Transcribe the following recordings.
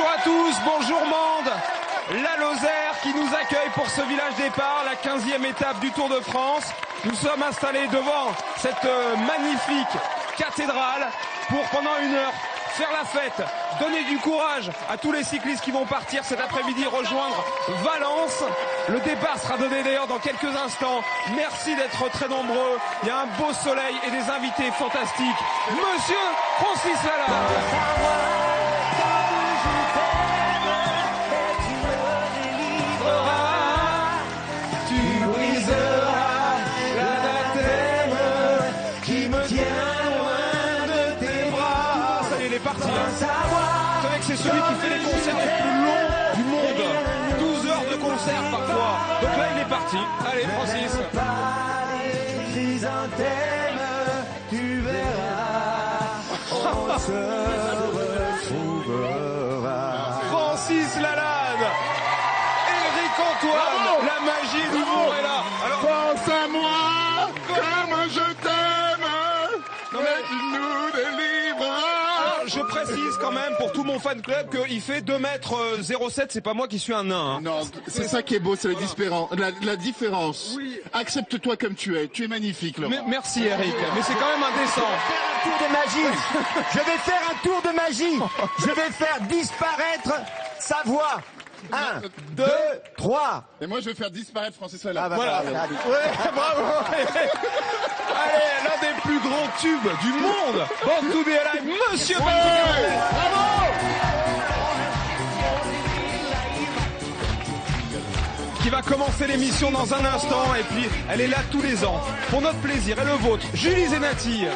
Bonjour à tous, bonjour monde. La Lozère qui nous accueille pour ce village départ, la 15e étape du Tour de France. Nous sommes installés devant cette magnifique cathédrale pour pendant 1 heure faire la fête, donner du courage à tous les cyclistes qui vont partir cet après-midi rejoindre Valence. Le départ sera donné d'ailleurs dans quelques instants. Merci d'être très nombreux. Il y a un beau soleil et des invités fantastiques. Monsieur Francis Lalanne. C'est celui qui fait les concerts les plus longs du monde. 12 heures de concert parfois. Donc là, il est parti. Allez, Francis. Tu verras, on se retrouvera. Francis Lalanne. Éric Antoine. La magie du monde est là. Alors, pense à moi, comme je t'aime. Mais il nous délivrera. je précise quand même pour tout mon fan club qu'il fait 2m07, c'est pas moi qui suis un nain. Hein. Non, c'est ça qui est beau, c'est la différence. Oui. Accepte-toi comme tu es magnifique, Laurent. Merci Eric, mais c'est quand même indécent. Je vais faire un tour de magie. Je vais faire disparaître sa voix. 1, 2, 3. Et moi je vais faire disparaître Francis Lalanne. Ah bah voilà. Ouais, bravo. Allez, l'un des plus grands tubes du monde. Born to be alive, Monsieur Patrick. Bravo. Qui va commencer l'émission dans un instant et puis elle est là tous les ans pour notre plaisir et le vôtre. Julie Zenati.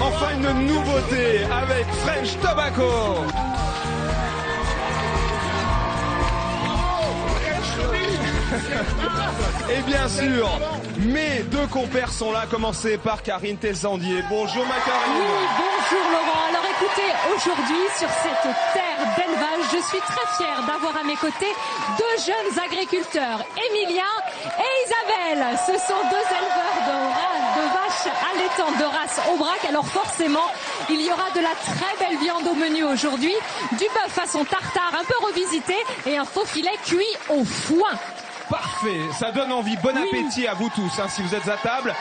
Enfin une nouveauté avec French Tobacco. Et bien sûr, mes deux compères sont là, à commencer par Karine Tezandier. Bonjour ma Karine. Oui, bonjour Laurent. Alors écoutez, aujourd'hui sur cette terre d'élevage, je suis très fière d'avoir à mes côtés deux jeunes agriculteurs, Emilia et Isabelle. Ce sont deux éleveurs de vaches allaitantes de race Aubrac. Alors forcément, il y aura de la très belle viande au menu aujourd'hui, du bœuf façon tartare un peu revisité et un faux filet cuit au foin. Parfait, ça donne envie. Bon appétit à vous tous, hein, si vous êtes à table.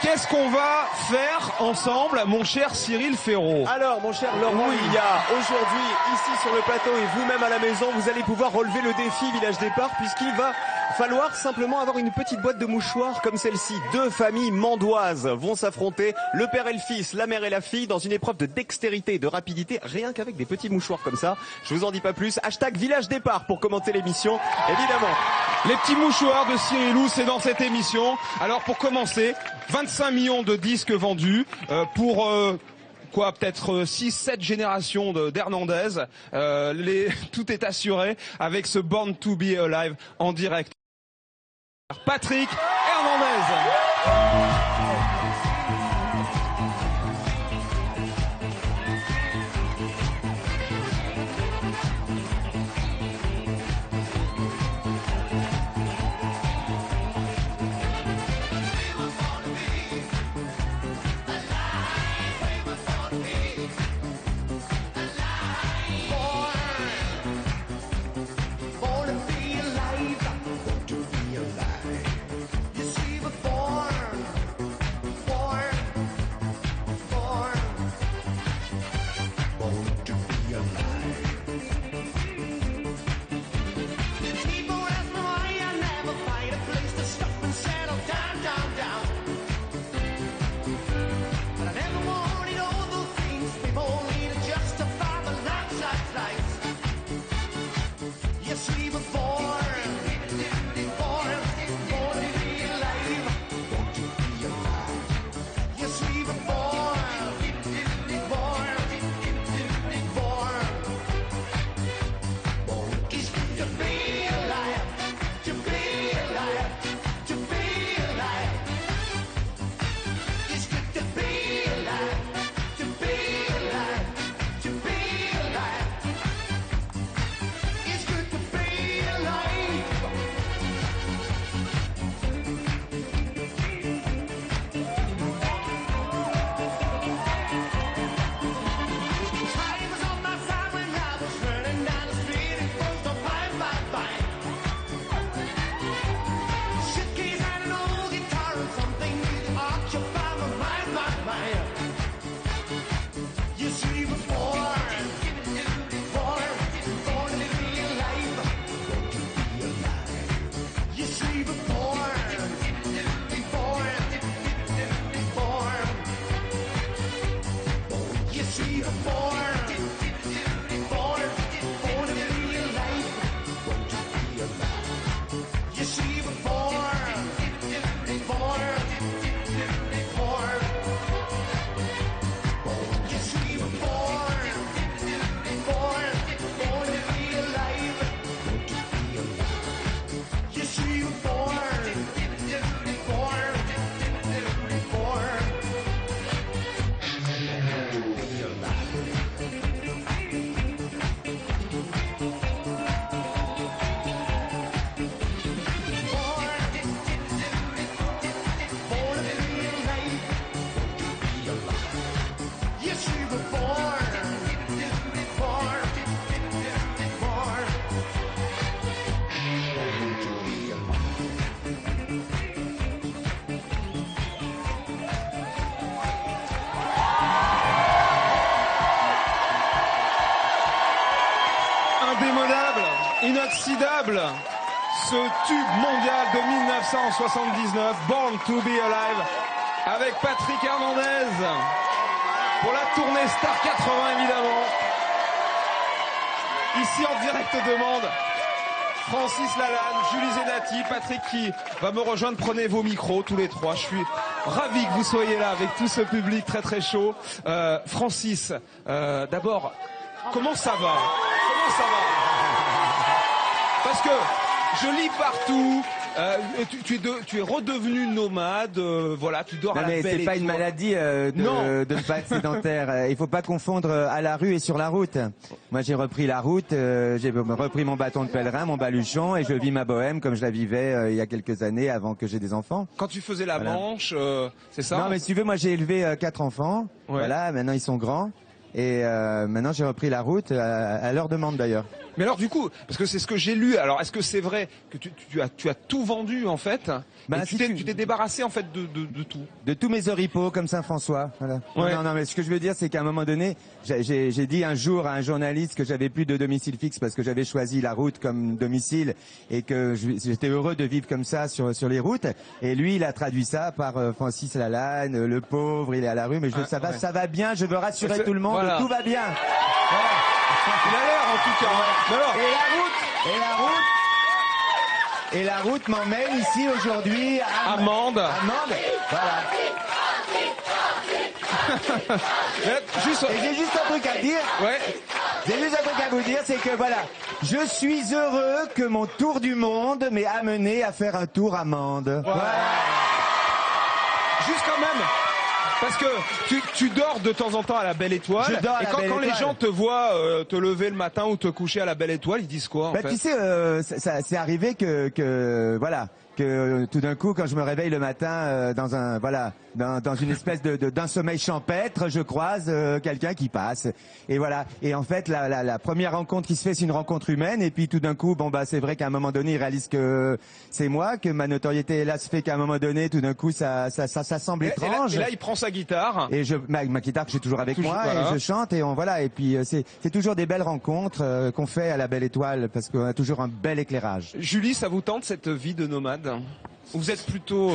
Qu'est-ce qu'on va faire ensemble, mon cher Cyril Ferraud? Alors, mon cher Laurent, il y a aujourd'hui, ici sur le plateau et vous-même à la maison, vous allez pouvoir relever le défi Village Départ puisqu'il va falloir simplement avoir une petite boîte de mouchoirs comme celle-ci. Deux familles mandoises vont s'affronter, le père et le fils, la mère et la fille, dans une épreuve de dextérité, de rapidité, rien qu'avec des petits mouchoirs comme ça. Je vous en dis pas plus. Hashtag Village Départ pour commenter l'émission, évidemment. Les petits mouchoirs de Cyrilou, c'est dans cette émission. Alors pour commencer, 25 millions de disques vendus pour... peut-être 6-7 générations d'Hernandez. Tout est assuré avec ce Born to be Alive en direct. Patrick Hernandez. inoxydable, ce tube mondial de 1979, Born to be Alive, avec Patrick Hernandez pour la tournée Star 80 évidemment. Ici en direct demande Francis Lalanne, Julie Zenati, Patrick qui va me rejoindre. Prenez vos micros tous les trois. Je suis ravi que vous soyez là avec tout ce public très très chaud. Francis, d'abord, comment ça va? Comment ça va? Parce que je lis partout. Tu es redevenu nomade, voilà, tu dors à la belle étoile. C'est pas une maladie de ne pas être sédentaire. Il faut pas confondre à la rue et sur la route. Moi, j'ai repris la route, j'ai repris mon bâton de pèlerin, mon baluchon, et je vis ma bohème comme je la vivais il y a quelques années avant que j'ai des enfants. Quand tu faisais la Manche, c'est ça? Non, mais si tu veux, moi j'ai élevé 4 enfants. Ouais. Voilà, maintenant ils sont grands. Et maintenant j'ai repris la route à leur demande d'ailleurs. Mais alors du coup, parce que c'est ce que j'ai lu, alors est-ce que c'est vrai que tu as tout vendu en fait? Tu t'es débarrassé en fait de tout? De tous mes oripeaux comme Saint-François. Voilà. Ouais. Non, mais ce que je veux dire c'est qu'à un moment donné, j'ai dit un jour à un journaliste que j'avais plus de domicile fixe parce que j'avais choisi la route comme domicile et que j'étais heureux de vivre comme ça sur les routes. Et lui, il a traduit ça par Francis Lalanne, le pauvre, il est à la rue, mais ça va bien, je veux rassurer tout le monde, voilà. Tout va bien. Voilà. Il a l'air en tout cas. Ouais. Alors, et la route m'emmène ici aujourd'hui à Amande. Voilà. J'ai juste un truc à dire. Ouais. J'ai juste un truc à vous dire, c'est que voilà, je suis heureux que mon tour du monde m'ait amené à faire un tour à Mende. Voilà. Juste quand même. Parce que tu dors de temps en temps à la Belle Étoile. Je dors à et quand les gens te voient te lever le matin ou te coucher à la Belle Étoile, ils disent quoi en fait? Tu sais, c'est arrivé que voilà, que tout d'un coup, quand je me réveille le matin dans une espèce d'un sommeil champêtre, je croise quelqu'un qui passe. Et voilà. Et en fait, la première rencontre qui se fait, c'est une rencontre humaine. Et puis tout d'un coup, c'est vrai qu'à un moment donné, il réalise que c'est moi, que ma notoriété est là, se fait qu'à un moment donné, tout d'un coup, ça semble étrange. Et là, il prend sa guitare. Et ma guitare que j'ai toujours avec moi, voilà. Et je chante et Et puis c'est toujours des belles rencontres qu'on fait à la Belle Étoile parce qu'on a toujours un bel éclairage. Julie, ça vous tente cette vie de nomade? Vous êtes plutôt...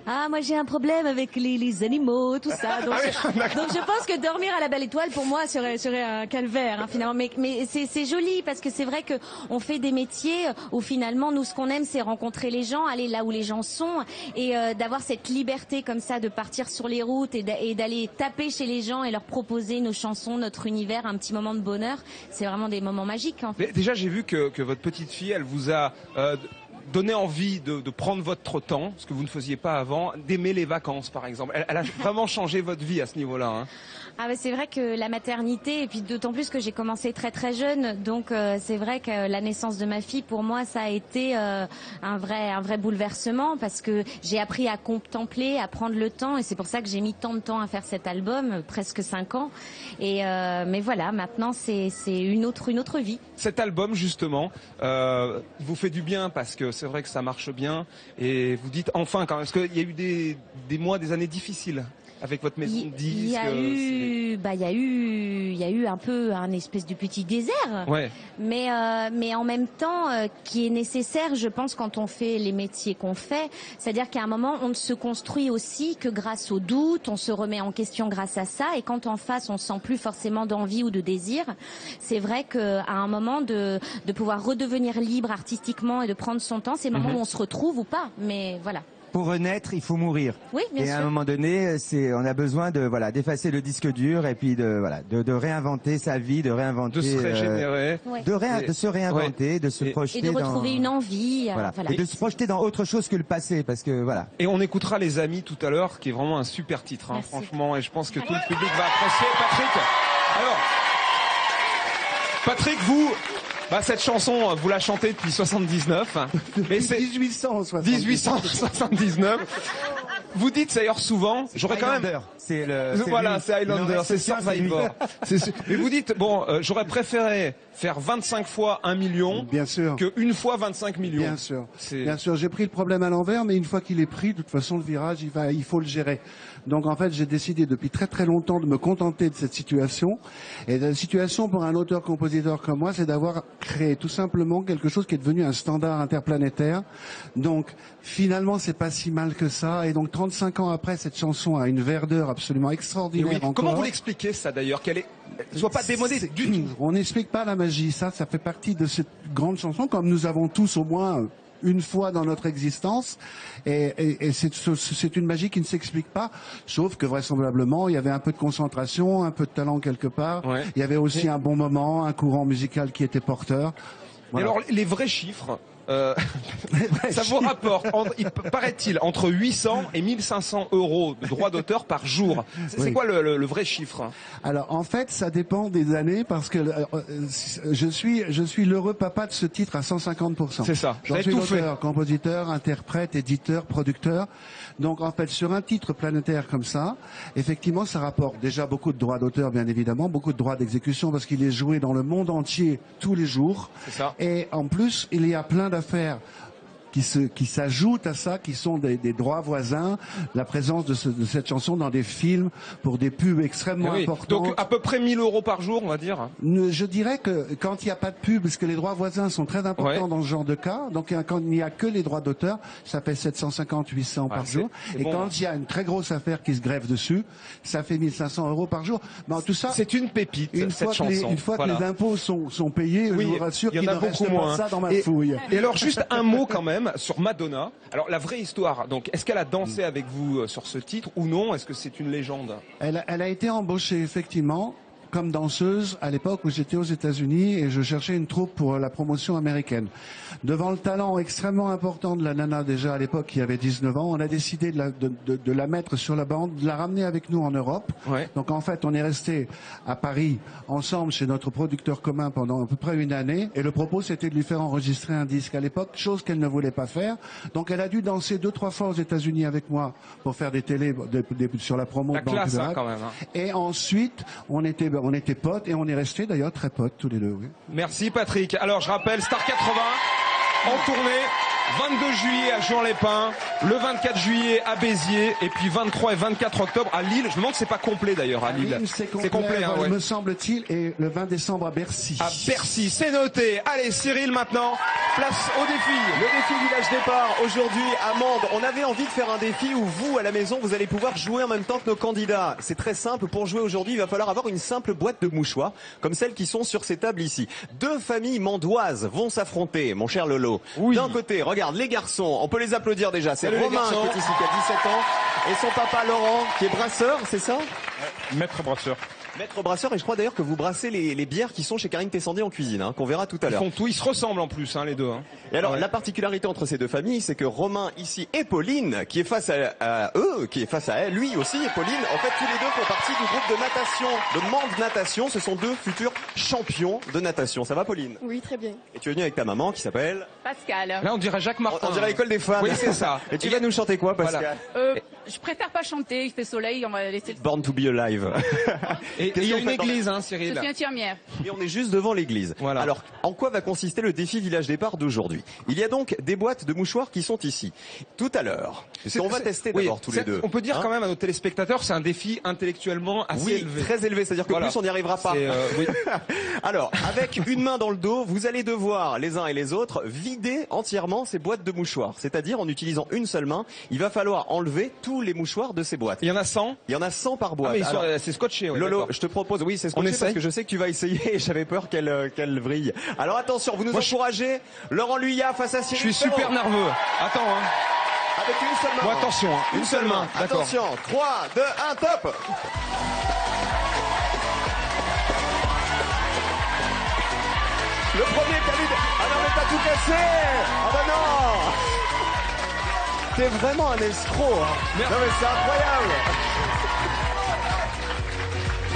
Ah, moi j'ai un problème avec les animaux, tout ça. Donc, donc je pense que dormir à la Belle Étoile pour moi serait un calvaire finalement. Mais c'est joli parce que c'est vrai que on fait des métiers où finalement nous ce qu'on aime c'est rencontrer les gens, aller là où les gens sont et d'avoir cette liberté comme ça de partir sur les routes et d'aller taper chez les gens et leur proposer nos chansons, notre univers, un petit moment de bonheur. C'est vraiment des moments magiques. En fait. Mais déjà j'ai vu que votre petite fille, elle vous a donner envie de prendre votre temps, ce que vous ne faisiez pas avant, d'aimer les vacances par exemple. Elle a vraiment changé votre vie à ce niveau-là. Hein. Ah c'est vrai que la maternité, et puis d'autant plus que j'ai commencé très très jeune, donc c'est vrai que la naissance de ma fille, pour moi, ça a été un vrai bouleversement parce que j'ai appris à contempler, à prendre le temps, et c'est pour ça que j'ai mis tant de temps à faire cet album, presque 5 ans. Et mais voilà, maintenant c'est une autre vie. Cet album justement, il vous fait du bien parce que c'est vrai que ça marche bien, et vous dites enfin quand même, parce qu'il y a eu des mois, des années difficiles. Avec votre maison de disques. Il y a eu un peu un espèce de petit désert. Ouais. Mais en même temps, qui est nécessaire, je pense, quand on fait les métiers qu'on fait. C'est-à-dire qu'à un moment, on ne se construit aussi que grâce au doute, on se remet en question grâce à ça. Et quand en face, on sent plus forcément d'envie ou de désir, c'est vrai qu'à un moment de pouvoir redevenir libre artistiquement et de prendre son temps, c'est le moment où on se retrouve ou pas. Mais voilà. Pour renaître, il faut mourir. Oui, bien sûr. Et à un moment donné, on a besoin d'effacer le disque dur et puis de réinventer sa vie, de réinventer, de se régénérer, de se réinventer, de se projeter et de retrouver une envie, voilà. Et de se projeter dans autre chose que le passé, parce que voilà. Et on écoutera Les Amis tout à l'heure, qui est vraiment un super titre, hein, franchement, et je pense que tout le public va apprécier. Patrick, alors, Patrick, vous. Cette chanson, vous la chantez depuis 79. Mais c'est 1879. Vous dites d'ailleurs souvent, j'aurais quand même... Voilà, c'est Highlander, c'est Survivor. Mais vous dites, bon, j'aurais préféré faire 25 fois 1 million que une fois 25 millions. Bien sûr. Bien sûr, j'ai pris le problème à l'envers, mais une fois qu'il est pris, de toute façon, le virage, il faut le gérer. Donc en fait, j'ai décidé depuis très très longtemps de me contenter de cette situation. Et la situation pour un auteur-compositeur comme moi, c'est d'avoir créé tout simplement quelque chose qui est devenu un standard interplanétaire. Donc finalement, c'est pas si mal que ça. Et donc 35 ans après, cette chanson a une verdeur absolument extraordinaire. Oui. Encore. Comment vous l'expliquez ça d'ailleurs, qu'elle soit pas démodée du tout? On n'explique pas la magie. Ça fait partie de cette grande chanson, comme nous avons tous au moins une fois dans notre existence, et c'est une magie qui ne s'explique pas, sauf que vraisemblablement il y avait un peu de concentration, un peu de talent quelque part, il y avait aussi un bon moment, un courant musical qui était porteur. Voilà. Et alors les vrais chiffres, ça vous rapporte, paraît-il, entre 800 et 1500 euros de droits d'auteur par jour. C'est quoi le vrai chiffre? Alors en fait, ça dépend des années, parce que je suis l'heureux papa de ce titre à 150%. C'est ça. J'en suis auteur, compositeur, interprète, éditeur, producteur. Donc en fait, sur un titre planétaire comme ça, effectivement, ça rapporte déjà beaucoup de droits d'auteur, bien évidemment, beaucoup de droits d'exécution, parce qu'il est joué dans le monde entier tous les jours. C'est ça. Et en plus, il y a plein d'affaires qui s'ajoutent à ça, qui sont des droits voisins, la présence de cette chanson dans des films pour des pubs extrêmement importantes. Donc à peu près 1000 euros par jour, on va dire. Je dirais que quand il n'y a pas de pub, parce que les droits voisins sont très importants dans ce genre de cas, donc quand il n'y a que les droits d'auteur, ça fait 750-800 par jour. Et bon, quand il y a une très grosse affaire qui se greffe dessus, ça fait 1500 euros par jour. Bon, tout ça, c'est une pépite, cette chanson. Une fois que les impôts sont payés, je vous rassure qu'il ne reste pas ça dans ma fouille. Et alors juste un mot quand même sur Madonna. Alors la vraie histoire, donc est-ce qu'elle a dansé avec vous sur ce titre ou non? Est-ce que c'est une légende? Elle a été embauchée effectivement comme danseuse à l'époque où j'étais aux États-Unis et je cherchais une troupe pour la promotion américaine. Devant le talent extrêmement important de la nana déjà à l'époque qui avait 19 ans, on a décidé de la mettre sur la bande, de la ramener avec nous en Europe. Donc en fait, on est resté à Paris ensemble chez notre producteur commun pendant à peu près une année et le propos c'était de lui faire enregistrer un disque à l'époque, chose qu'elle ne voulait pas faire. Donc elle a dû danser 2-3 fois aux États-Unis avec moi pour faire des télés sur la promo de Banque de quand même, hein. Et ensuite, on était potes et on est restés d'ailleurs très potes tous les deux. Oui. Merci Patrick. Alors je rappelle Star 80 en tournée. 22 juillet à Juan-les-Pins, le 24 juillet à Béziers, et puis 23 et 24 octobre à Lille. Je me demande si c'est pas complet d'ailleurs à Lille. C'est complet, hein, me semble-t-il, et le 20 décembre à Bercy. À Bercy, c'est noté. Allez Cyril maintenant, place au défi. Le défi Village Départ aujourd'hui à Mende. On avait envie de faire un défi où vous, à la maison, vous allez pouvoir jouer en même temps que nos candidats. C'est très simple. Pour jouer aujourd'hui, il va falloir avoir une simple boîte de mouchoirs, comme celles qui sont sur ces tables ici. Deux familles mendoises vont s'affronter, mon cher Lolo. Oui. D'un côté, regarde, les garçons, on peut les applaudir déjà. C'est Romain qui est ici, qui a 17 ans, et son papa Laurent, qui est brasseur, c'est ça? Maître brasseur. Maître brasseur, et je crois d'ailleurs que vous brassez les bières qui sont chez Karine Tessandé en cuisine, hein, qu'on verra tout à l'heure. Ils font tout, ils se ressemblent en plus, hein, les deux. Hein. Et alors, la particularité entre ces deux familles, c'est que Romain ici et Pauline, qui est face à eux, qui est face à elle, lui aussi et Pauline, en fait, tous les deux font partie du groupe de natation, de Mende Natation. Ce sont deux futurs champions de natation. Ça va, Pauline? Oui, très bien. Et tu es venue avec ta maman qui s'appelle Pascal. Là, on dirait Jacques Martin. On dirait l'école des femmes. Oui, c'est ça. Et tu vas nous chanter quoi, Pascal? Je préfère pas chanter, il fait soleil, on va laisser... Born to be alive. Et il y a une église, hein, Cyril. Je suis infirmière. Et on est juste devant l'église. Voilà. Alors, en quoi va consister le défi Village Départ d'aujourd'hui? Il y a donc des boîtes de mouchoirs qui sont ici. Tout à l'heure, on va tester d'abord tous les deux. On peut dire quand même à nos téléspectateurs, c'est un défi intellectuellement assez élevé. Très élevé, c'est-à-dire que plus on n'y arrivera pas. Oui. Alors, avec une main dans le dos, vous allez devoir, les uns et les autres, vider entièrement ces boîtes de mouchoirs. C'est-à-dire, en utilisant une seule main, il va falloir enlever tous les mouchoirs de ces boîtes. Il y en a 100? Il y en a 100 par boîte. Ah, mais c'est scotché. Oui, Lolo, je te propose, oui, c'est scotché parce que je sais que tu vas essayer et j'avais peur qu'elle vrille. Alors attention, vous nous encouragez. Laurent Luyat face à Cyril. Je suis super nerveux. Attends, hein. Avec une seule main. Bon, attention, hein. Une seule main. D'accord. Attention, 3, 2, 1, top. Le premier qui a vu... Ah non, mais t'as tout cassé. Ah bah non. T'es vraiment un escroc, hein. Non mais c'est incroyable.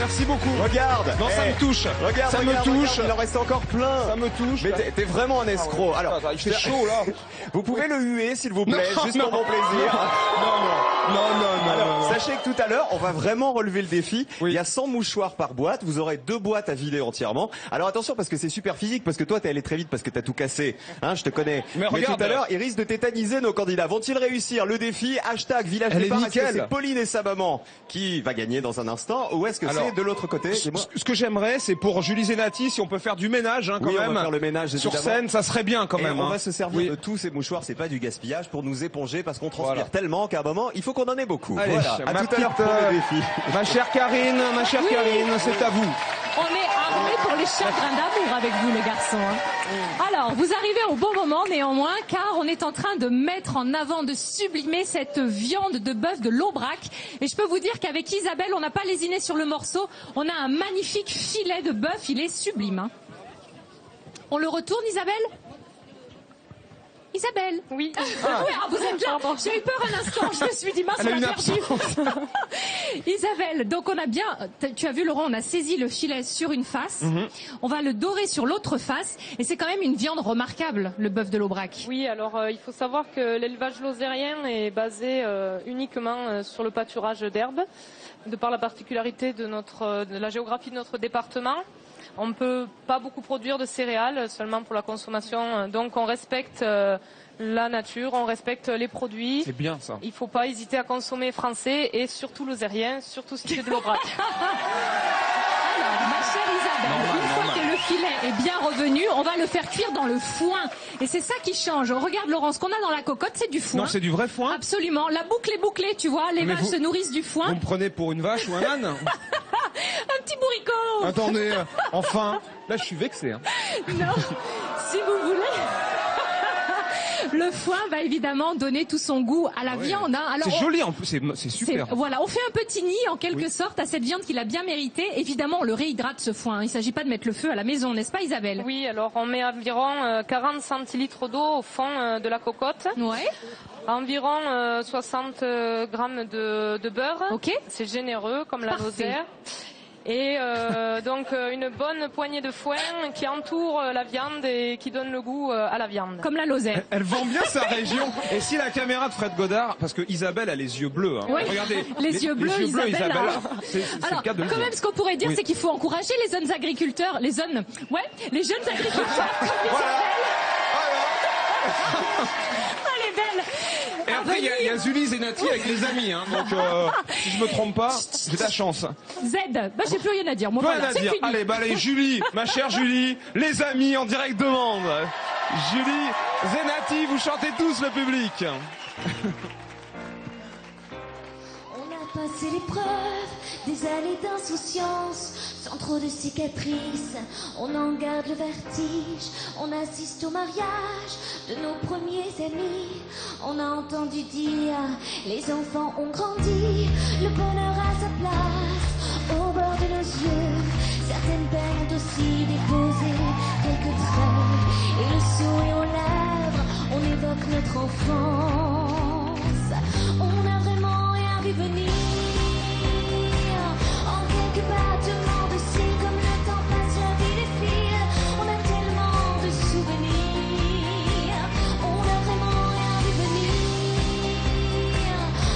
Merci beaucoup. Regarde. Non, ça me touche. Regarde, ça regarde, me touche. regarde, il en reste encore plein. Ça me touche. Mais t'es vraiment un escroc. Alors, il fait chaud là. vous pouvez le huer, s'il vous plaît, Non, juste non. pour mon plaisir. Non. Alors, sachez que tout à l'heure, on va vraiment relever le défi. Oui. Il y a 100 mouchoirs par boîte. Vous aurez 2 boîtes à vider entièrement. Alors attention, parce que c'est super physique, parce que toi, t'es allé très vite, parce que t'as tout cassé. Hein, je te connais. Mais regarde. tout à l'heure, ils risquent de tétaniser nos candidats. Vont-ils réussir le défi? Hashtag Village Elle est Départ. Est-ce que nickel. c'est Pauline et sa maman qui va gagner dans un instant, ou est-ce que Alors, c'est de l'autre côté? Dis-moi. Ce que j'aimerais, c'est pour Julie Zenati, si on peut faire du ménage, hein, quand Oui, on même. va faire le ménage, sur évidemment. scène, ça serait bien quand Et même. on hein. va se servir Oui. de tous ces mouchoirs, c'est pas du gaspillage, pour nous éponger, parce qu'on transpire Voilà. tellement qu'à un moment, il faut qu'on en ait beaucoup. Allez, voilà. À ma tout à l'heure pour petite, le défi. Ma chère Karine, c'est à vous. On est armés pour les chagrins d'amour avec vous, les garçons. hein. Alors, vous arrivez au bon moment, néanmoins, car on est en train de mettre en avant, de sublimer cette viande de bœuf de l'Aubrac. Et je peux vous dire qu'avec Isabelle, on n'a pas lésiné sur le morceau. On a un magnifique filet de bœuf, il est sublime. hein. On le retourne, Isabelle ? Isabelle. Oui. Vous êtes là. J'ai eu peur un instant. Je me suis dit, mince, Elle a on une a perdu. Isabelle, donc on a bien, tu as vu Laurent, on a saisi le filet sur une face. On va le dorer sur l'autre face. Et c'est quand même une viande remarquable, le bœuf de l'Aubrac. Oui, alors il faut savoir que l'élevage lozérien est basé uniquement sur le pâturage d'herbes, de par la particularité de la géographie de notre département. On ne peut pas beaucoup produire de céréales, seulement pour la consommation. Donc on respecte la nature, on respecte les produits. C'est bien ça. Il ne faut pas hésiter à consommer français et surtout lozérien, surtout si c'est de l'Aubrac. Alors, ma chère Isabelle, une fois que le filet est bien revenu, on va le faire cuire dans le foin. Et c'est ça qui change. Regarde Laurent, ce qu'on a dans la cocotte, c'est du foin. Non, c'est du vrai foin. Absolument. La boucle est bouclée, tu vois. Les Mais vaches vous- se nourrissent du foin. Vous me prenez pour une vache ou un âne? Un petit bourricot. Attendez, enfin. Là, je suis vexé. hein. Non, si vous voulez. Le foin va évidemment donner tout son goût à la viande. hein. Alors, C'est on- joli en plus, c'est super. Voilà, on fait un petit nid en quelque sorte à cette viande qu'il a bien méritée. Évidemment, on le réhydrate ce foin. hein. Il ne s'agit pas de mettre le feu à la maison, n'est-ce pas Isabelle? Oui, alors on met environ 40 centilitres d'eau au fond de la cocotte. Ouais. Environ 60 grammes de beurre. Ok. C'est généreux comme la Parfait. Lozère. Et donc une bonne poignée de foin qui entoure la viande et qui donne le goût à la viande. Comme la Lozère. Elle vend bien sa région. Et si la caméra de Fred Godard, parce que Isabelle a les yeux bleus. hein. Oui. Regardez. Les yeux bleus, Isabelle. C'est le Alors, cas de le quand dire. même, ce qu'on pourrait dire, Oui. c'est qu'il faut encourager les jeunes agriculteurs, les jeunes agriculteurs comme Elle est belle. Et après, il y a Julie Zenati avec les amis. Hein. Donc, si je me trompe pas, j'ai de la chance. Z, bah j'ai plus rien à dire. Moi, Pas voilà, à c'est dire. fini. Allez, Julie, ma chère Julie, les amis en direct demande. Julie Zenati, vous chantez tous le public. On a passé l'épreuve des années d'insouciance, sans trop de cicatrices, on en garde le vertige, on assiste au mariage de nos premiers amis, on a entendu dire, les enfants ont grandi, le bonheur a sa place, au bord de nos yeux, certaines peines ont aussi déposé quelques traits, et le sourire aux lèvres, on évoque notre enfance, on a vraiment rien vu venir. En quelques battements de cils, comme le temps passe, la vie défile. On a tellement de souvenirs. On a vraiment rien vu venir.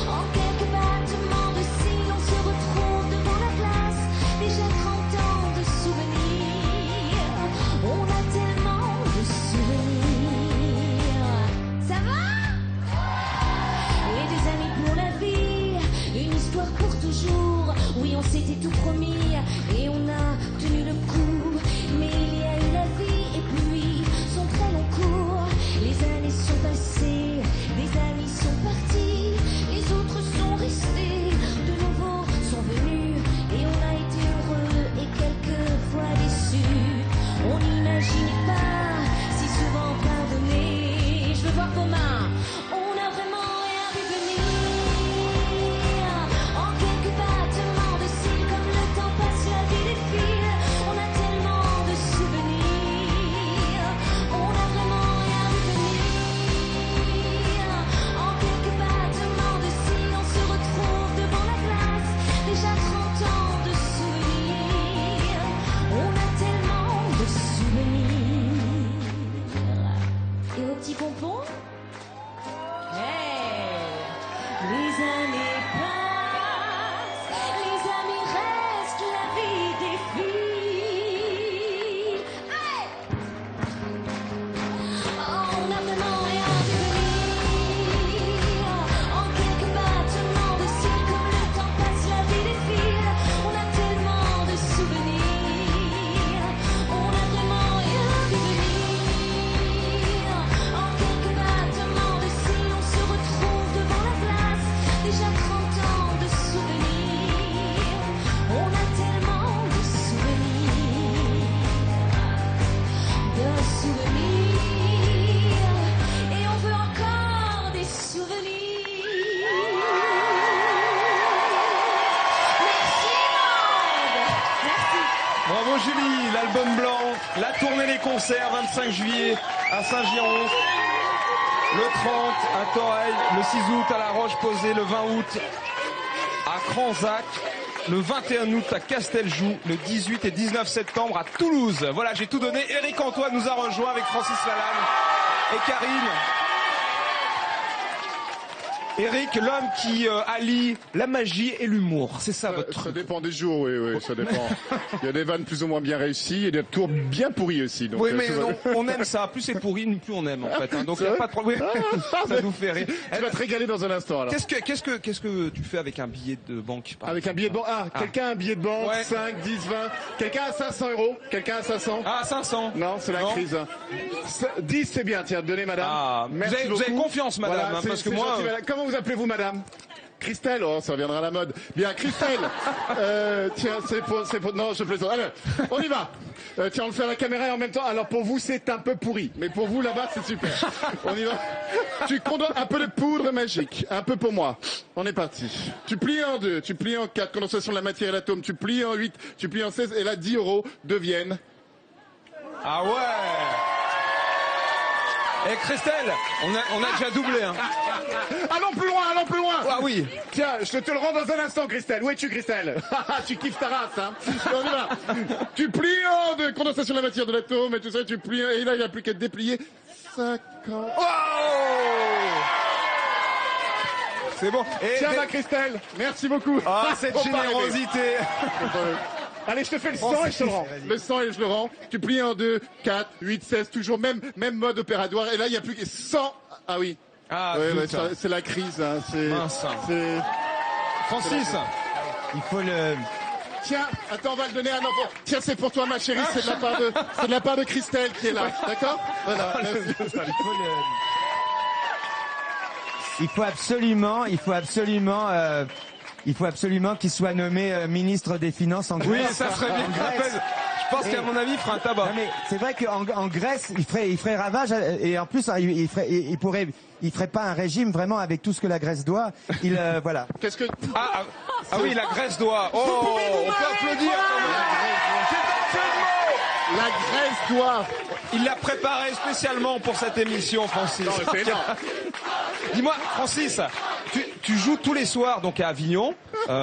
En quelques battements de cils, on se retrouve devant la glace. Déjà 30 ans de souvenirs. On a tellement de souvenirs. petit pompon. Hey, les années passent, les amis restent, la vie défile. Hey, on a tellement rien à devenir. En quelques battements de cils, comme le temps passe, la vie défile. On a tellement de souvenirs. On a vraiment rien à devenir. En quelques battements de cils, on se retrouve devant la glace. Déjà 30 ans de souvenirs. On a tellement de souvenirs. De souvenirs. Et on veut encore des souvenirs. Merci monde. Merci. Bravo Julie, l'album blanc, la tournée des concerts, 25 juillet à Saint-Giron, le 30 à Toreil, le 6 août à La Roche-Posay, le 20 août à Cranzac, le 21 août à Casteljoux, le 18 et 19 septembre à Toulouse. Voilà, j'ai tout donné. Éric Antoine nous a rejoint avec Francis Lalanne et Karine. Éric, l'homme qui allie la magie et l'humour, c'est ça votre Ça truc. dépend des jours, oui, ça dépend. Il y a des vannes plus ou moins bien réussies et des tours bien pourris aussi. Donc, Oui, mais tout va- on aime ça. Plus c'est pourri, plus on aime en fait. Hein. Donc il n'y a pas de problème. Ça nous fait rire. Tu vas te régaler dans un instant alors. Qu'est-ce que tu fais avec un billet de banque par Avec un billet de banque. Ah, quelqu'un a un billet de banque, Ouais. 5, 10, 20. Quelqu'un a 500 euros. Quelqu'un a 500. Ah, 500. Non, c'est la Non. crise. 10, c'est bien. Tiens, donnez madame. Ah, Merci vous avez beaucoup. confiance, madame, Voilà, hein, c'est- parce que c'est moi, gentil, madame. Comment vous appelez-vous, madame? Christelle, oh, ça reviendra à la mode. Bien, Christelle. Tiens, c'est pour, non, je plaisante. Allez, on y va. Tiens, on le fait à la caméra et en même temps. Alors, pour vous, c'est un peu pourri. Mais pour vous, là-bas, c'est super. On y va. Tu condamnes un peu de poudre magique. Un peu pour moi. On est parti. Tu plies en 2, tu plies en 4, condensation de la matière et l'atome. Tu plies en 8, tu plies en 16. Et là, 10 euros deviennent. Ah ouais. Et Christelle, on a déjà doublé. Hein. Allons plus loin, allons plus loin. Ah oui. Tiens, je te le rends dans un instant, Christelle. Où es-tu, Christelle? Tu kiffes ta race, hein. On y va. Tu plies en 2, condensation de la matière de l'atome et tout ça, tu plies, et là, il n'y a plus qu'à te déplier. 50. Oh, c'est bon. Et Tiens, ma Christelle, merci beaucoup. Ah, cette Faut pas générosité. rêver. Allez, je te fais le 100 et je te le rends. Le 100 et je le rends. Tu plies en 2, 4, 8, 16, toujours même mode opératoire. Et là, il n'y a plus que 100. Ah oui. Ah, Ouais, zut. c'est la crise, hein. Mince. C'est... Francis. Il faut le... Tiens, attends, on va le donner à un enfant. Tiens, c'est pour toi, ma chérie. C'est de la part de Christelle qui est là. D'accord? Voilà. Merci. Il faut absolument qu'il soit nommé ministre des Finances en Oui, Grèce. ça serait bien. En Grèce. Je pense qu'à mon avis, il fera un tabac. Non, mais c'est vrai qu'en Grèce, il ferait ravage et en plus, il ferait pas un régime vraiment avec tout ce que la Grèce doit. Voilà. Qu'est-ce que... Ah oui, la Grèce doit. Oh, on peut applaudir. La Grèce doit... Il l'a préparé spécialement pour cette émission, Francis. Non, mais c'est énorme. Dis-moi, Francis, tu joues tous les soirs donc à Avignon.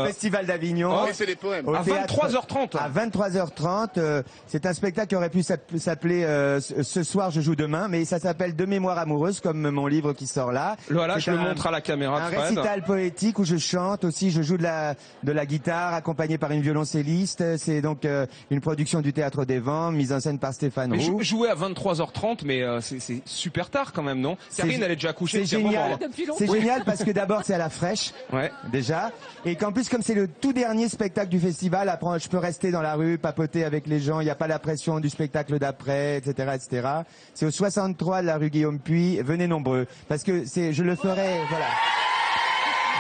Festival d'Avignon. Oh, c'est des poèmes. Au À théâtre- 23h30. À 23h30, c'est un spectacle qui aurait pu s'appeler Ce soir je joue demain, mais ça s'appelle De mémoire amoureuse, comme mon livre qui sort là. Voilà, C'est je le montre à la caméra un de Fred. récital poétique où je chante aussi, je joue de la guitare accompagné par une violoncelliste. C'est donc une production du Théâtre des Vents, mise en scène par Stéphane Mais Roux. jouer à 23h30, mais c'est super tard quand même, non? Karine, elle est déjà couchée C'est depuis un moment, génial. hein. Depuis longtemps. C'est Oui. génial parce que d'abord c'est à la fraîche. Ouais. Déjà, et qu'en plus comme c'est le tout dernier spectacle du festival, après je peux rester dans la rue, papoter avec les gens, il n'y a pas la pression du spectacle d'après, etc., etc. C'est au 63 de la rue Guillaume Puy, venez nombreux, parce que je le ferai, voilà.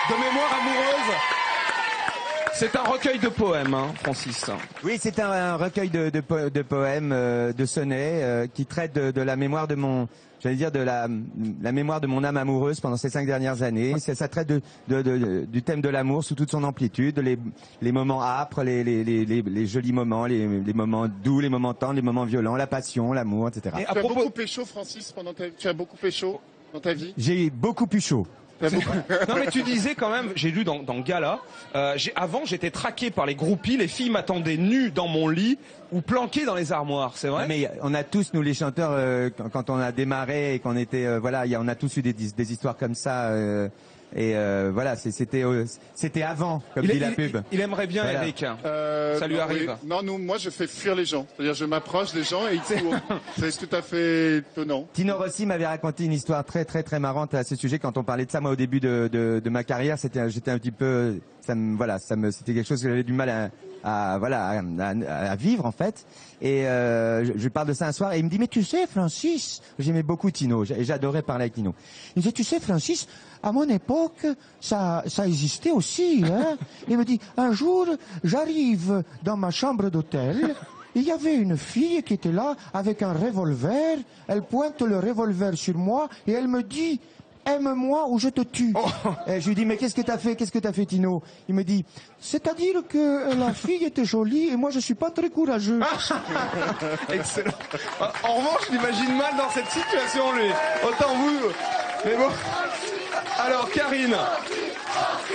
De mémoire amoureuse. C'est un recueil de poèmes, hein, Francis. Oui, c'est un recueil de poèmes, de sonnets, qui traite de la mémoire de mon, j'allais dire de la mémoire de mon âme amoureuse pendant ces 5 dernières années. Ça traite du thème de l'amour sous toute son amplitude, les moments âpres, les jolis moments, les moments doux, les moments tendres, les moments violents, la passion, l'amour, etc. Et Tu as beaucoup pécho, Francis, tu as beaucoup pécho dans ta vie? J'ai beaucoup plus chaud. Non mais tu disais quand même, j'ai lu dans Gala, avant j'étais traqué par les groupies, les filles m'attendaient nues dans mon lit ou planquées dans les armoires, c'est vrai? Mais on a tous, nous les chanteurs, quand on a démarré et qu'on était, on a tous eu des histoires comme ça. Voilà, c'était avant, comme dit la pub. Il aimerait bien, voilà. Eric. Ça lui arrive. Oui. Non, moi je fais fuir les gens. C'est-à-dire je m'approche des gens et ils courent. C'est tout à fait étonnant. Tino Rossi m'avait raconté une histoire très très très marrante à ce sujet quand on parlait de ça. Moi, au début de ma carrière, j'étais un petit peu, c'était quelque chose que j'avais du mal à vivre en fait. Et je parle de ça un soir et il me dit mais tu sais Francis, j'aimais beaucoup Tino et j'adorais parler avec Tino. Il me dit tu sais Francis, à mon époque ça existait aussi. Hein. Il me dit un jour j'arrive dans ma chambre d'hôtel. Il y avait une fille qui était là avec un revolver. Elle pointe le revolver sur moi et elle me dit aime-moi ou je te tue. Oh. Et je lui dis mais qu'est-ce que t'as fait Tino? Il me dit c'est-à-dire que la fille était jolie et moi je suis pas très courageux. Excellent. En revanche, je l'imagine mal dans cette situation lui. Autant vous. Mais bon. Alors Karine.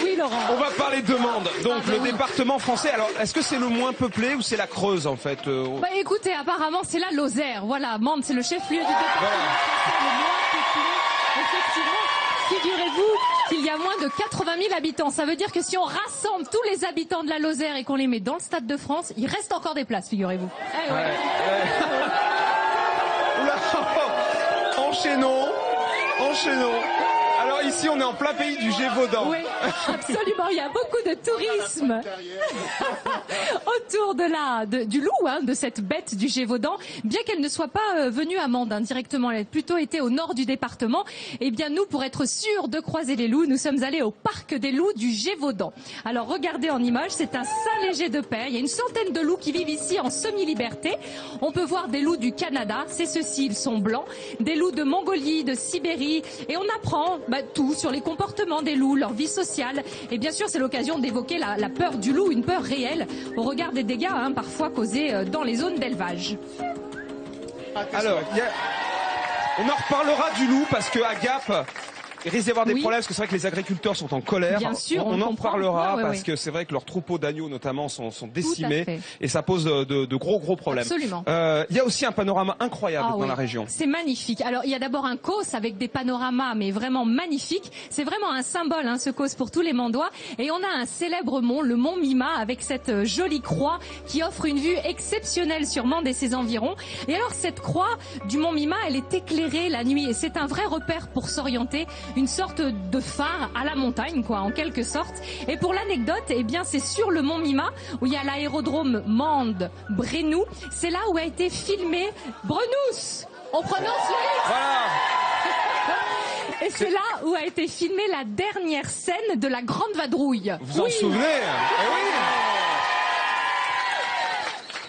Oui Laurent. On va parler demande. Donc le département français. Alors est-ce que c'est le moins peuplé ou c'est la Creuse en fait? Bah écoutez, apparemment c'est la Lozère. Voilà, Mende c'est le chef-lieu du département. Voilà. Le moins peuplé. Effectivement, figurez-vous qu'il y a moins de 80 000 habitants. Ça veut dire que si on rassemble tous les habitants de la Lozère et qu'on les met dans le Stade de France, il reste encore des places, figurez-vous. Eh ouais. Enchaînons. Alors ici, on est en plein pays du Gévaudan. Oui, absolument. Il y a beaucoup de tourisme autour du loup, hein, de cette bête du Gévaudan. Bien qu'elle ne soit pas venue à Mende directement, elle a plutôt été au nord du département. Eh bien, nous, pour être sûrs de croiser les loups, nous sommes allés au parc des loups du Gévaudan. Alors, regardez en image, c'est un Saint-Léger de Paix. Il y a une centaine de loups qui vivent ici en semi-liberté. On peut voir des loups du Canada, c'est ceux-ci, ils sont blancs. Des loups de Mongolie, de Sibérie. Et on apprend tout sur les comportements des loups, leur vie sociale. Et bien sûr, c'est l'occasion d'évoquer la peur du loup, une peur réelle, au regard des dégâts parfois causés dans les zones d'élevage. Alors, on en reparlera du loup parce que à Gap, il risque d'y avoir des problèmes parce que c'est vrai que les agriculteurs sont en colère. Bien sûr, on en reparlera parce que c'est vrai que leurs troupeaux d'agneaux notamment sont décimés et ça pose de gros problèmes. Absolument. Il y a aussi un panorama incroyable dans la région. C'est magnifique. Alors il y a d'abord un causse avec des panoramas mais vraiment magnifiques. C'est vraiment un symbole ce causse pour tous les Mandois. Et on a un célèbre mont, le mont Mima, avec cette jolie croix qui offre une vue exceptionnelle sur Mende et ses environs. Et alors cette croix du mont Mima, elle est éclairée la nuit et c'est un vrai repère pour s'orienter. Une sorte de phare à la montagne, en quelque sorte. Et pour l'anecdote, eh bien, c'est sur le mont Mima, où il y a l'aérodrome Mende-Brenou. C'est là où a été filmé Brenous. On prononce le Voilà. Et c'est là où a été filmée la dernière scène de la Grande Vadrouille. Vous en souvenez? Oui.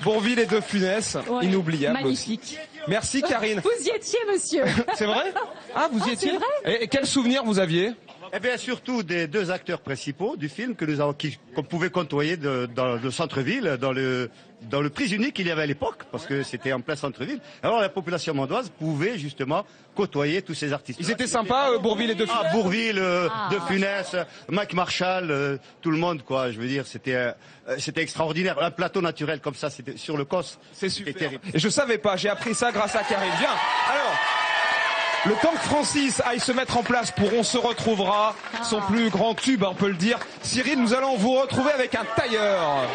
Bourvil et De Funès, inoubliable magnifique. Aussi. Merci Karine. Vous y étiez, monsieur. C'est vrai? Ah, vous y étiez? C'est vrai? Et quel souvenir vous aviez? Eh bien, surtout des deux acteurs principaux du film qu'on pouvait côtoyer dans le centre-ville, dans le prise unique qu'il y avait à l'époque, parce que c'était en plein centre-ville. Alors la population mandoise pouvait justement côtoyer tous ces artistes. Ils étaient sympas, Bourvil et De Funès. Bourvil, De Funès, Mike Marshall, tout le monde, quoi. Je veux dire, c'était extraordinaire. Un plateau naturel comme ça, c'était sur le Cos. C'est super. Terrible. Et je savais pas, j'ai appris ça grâce à Karine. Bien. Alors. Le temps que Francis aille se mettre en place pour On se retrouvera, son plus grand tube, on peut le dire. Cyril, nous allons vous retrouver avec un tailleur.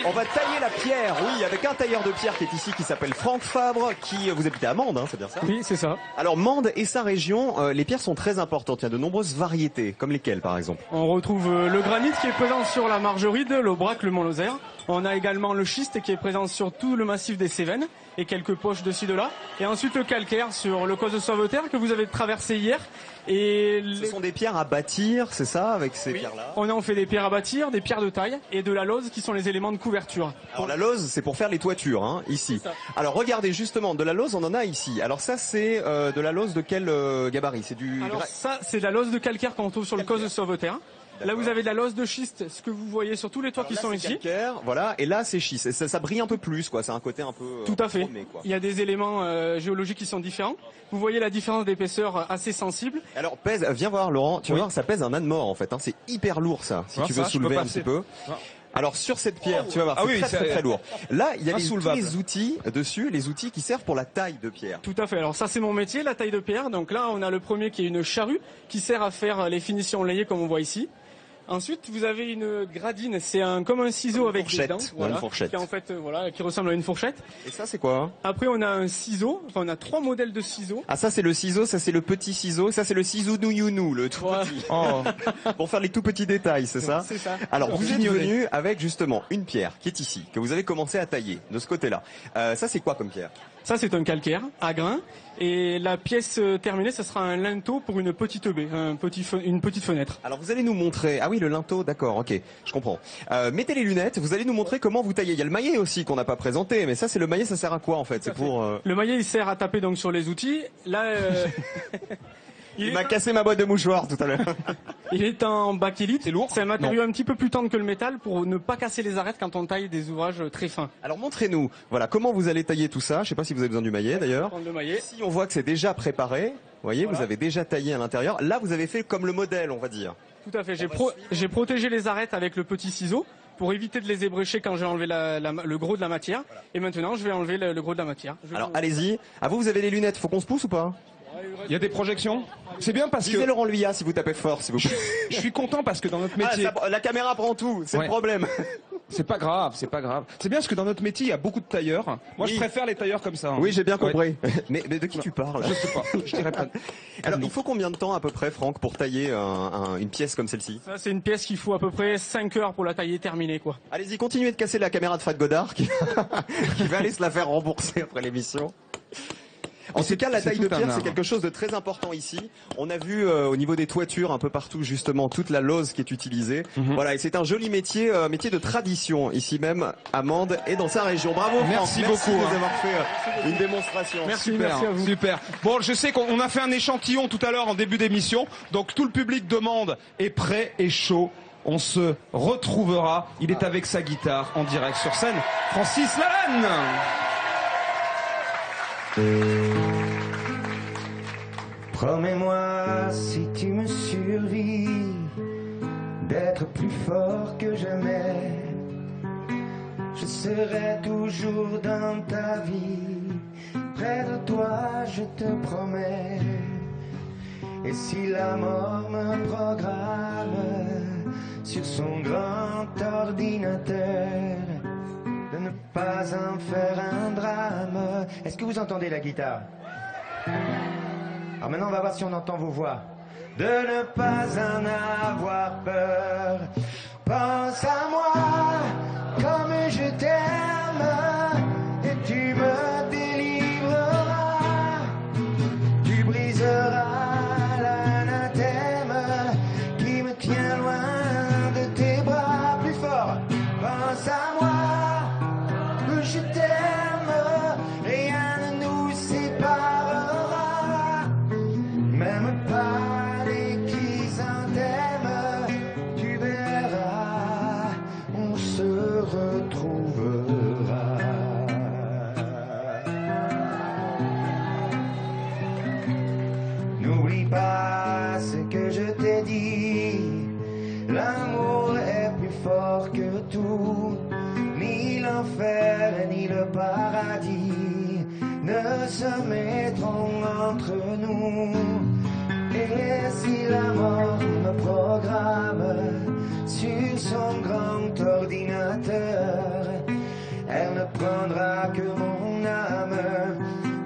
On va tailler la pierre, avec un tailleur de pierre qui est ici, qui s'appelle Franck Fabre, vous habitez à Mende, c'est bien ça? Oui, c'est ça. Alors Mende et sa région, les pierres sont très importantes, il y a de nombreuses variétés, comme lesquelles par exemple? On retrouve le granit qui est présent sur la Margeride, l'Aubrac, le Mont-Lozère. On a également le schiste qui est présent sur tout le massif des Cévennes et quelques poches de ci de là. Et ensuite le calcaire sur le Causse de Sauveterre que vous avez traversé hier. Et ce sont des pierres à bâtir, c'est ça, avec ces pierres-là? On en fait des pierres à bâtir, des pierres de taille et de la lauze qui sont les éléments de couverture. Alors la lauze, c'est pour faire les toitures, ici. Alors regardez justement, de la lauze, on en a ici. Alors ça, c'est de la lauze de quel gabarit? C'est du. Alors ça, c'est de la lauze de calcaire qu'on trouve sur le Causse de Sauveterre. Là, vous avez de la losse de schiste, ce que vous voyez sur tous les toits qui sont ici. Calcaire, voilà, et là c'est schiste. Et ça brille un peu plus, quoi. C'est un côté un peu. Tout à fait. chromé, quoi. Il y a des éléments géologiques qui sont différents. Vous voyez la différence d'épaisseur assez sensible. Alors pèse, viens voir Laurent, tu vas voir, ça pèse un âne mort en fait. Hein. C'est hyper lourd ça. Si tu veux soulever un petit peu. Alors sur cette pierre, tu vas voir, c'est très lourd. Là, il y a tous les outils dessus, les outils qui servent pour la taille de pierre. Tout à fait. Alors ça, c'est mon métier, la taille de pierre. Donc là, on a le premier qui est une charrue qui sert à faire les finitions layées comme on voit ici. Ensuite, vous avez une gradine, c'est comme un ciseau avec des dents, une fourchette. Qui en fait, qui ressemble à une fourchette. Et ça, c'est quoi hein? Après, on a un ciseau. Enfin, on a 3 modèles de ciseaux. Ah, ça c'est le ciseau, ça c'est le petit ciseau, ça c'est le ciseau nounou, le tout petit. Oh. Pour faire les tout petits détails, c'est ça? C'est ça. Alors, vous êtes venu avec justement une pierre qui est ici, que vous avez commencé à tailler de ce côté-là. Ça, c'est quoi comme pierre? Ça, c'est un calcaire à grains. Et la pièce terminée, ce sera un linteau pour une petite baie, une petite fenêtre. Alors vous allez nous montrer, ah oui le linteau, d'accord, ok, je comprends. Mettez les lunettes, vous allez nous montrer comment vous taillez. Il y a le maillet aussi qu'on n'a pas présenté, mais ça c'est le maillet, ça sert à quoi en fait? C'est pour. Le maillet il sert à taper donc sur les outils. Là. Il m'a cassé ma boîte de mouchoirs tout à l'heure. Il est en bakélite. C'est lourd. C'est un matériau un petit peu plus tendre que le métal pour ne pas casser les arêtes quand on taille des ouvrages très fins. Alors montrez-nous, voilà, comment vous allez tailler tout ça. Je sais pas si vous avez besoin du maillet d'ailleurs. Ici on voit que c'est déjà préparé. Vous voyez, vous avez déjà taillé à l'intérieur. Là vous avez fait comme le modèle, on va dire. Tout à fait. J'ai protégé les arêtes avec le petit ciseau pour éviter de les ébrécher quand j'ai enlevé le gros de la matière. Voilà. Et maintenant je vais enlever le gros de la matière. Alors allez-y. Ah vous avez les lunettes. Faut qu'on se pousse ou pas? Il y a des projections. C'est bien parce que. Disez Laurent Luyat si vous tapez fort, s'il vous plaît. Je suis content parce que dans notre métier. La caméra prend tout, c'est le problème. C'est pas grave, c'est pas grave. C'est bien parce que dans notre métier, il y a beaucoup de tailleurs. Moi, je préfère les tailleurs comme ça. Hein. Oui, j'ai bien compris. Mais de qui tu parles? Je sais pas. Je dirais pas. Alors, il faut combien de temps à peu près, Franck, pour tailler une pièce comme celle-ci? Ça, c'est une pièce qu'il faut à peu près 5 heures pour la tailler terminée, quoi. Allez-y, continuez de casser la caméra de Fred Godard qui va aller se la faire rembourser après l'émission. En tout cas, la taille de pierre, c'est quelque chose de très important ici. On a vu au niveau des toitures, un peu partout, justement, toute la lose qui est utilisée. Voilà, et c'est un joli métier, métier de tradition, ici même, à Mende et dans sa région. Bravo, Franck. Merci beaucoup. Merci d'avoir fait une démonstration. Merci, super, merci à vous. Super. Bon, je sais qu'on a fait un échantillon tout à l'heure en début d'émission, donc tout le public de Mende est prêt et chaud. On se retrouvera. Il est avec sa guitare en direct sur scène. Francis Lalanne. Promets-moi, si tu me survis, d'être plus fort que jamais. Je serai toujours dans ta vie, près de toi, je te promets. Et si la mort me programme sur son grand ordinateur, de ne pas en faire un drame. Est-ce que vous entendez la guitare? Alors maintenant on va voir si on entend vos voix. De ne pas en avoir peur. Pense à moi comme je t'aime et tu me délivreras. Tu briseras l'anathème qui me tient loin de tes bras. Plus fort. Pense à moi. Je t'aime, rien ne nous séparera, même pas les chrysanthèmes, tu verras, on se retrouvera. N'oublie pas ce que je t'ai dit, l'amour est plus fort que tout. Ni l'enfer ni le paradis ne se mettront entre nous. Et si la mort me programme sur son grand ordinateur, elle ne prendra que mon âme,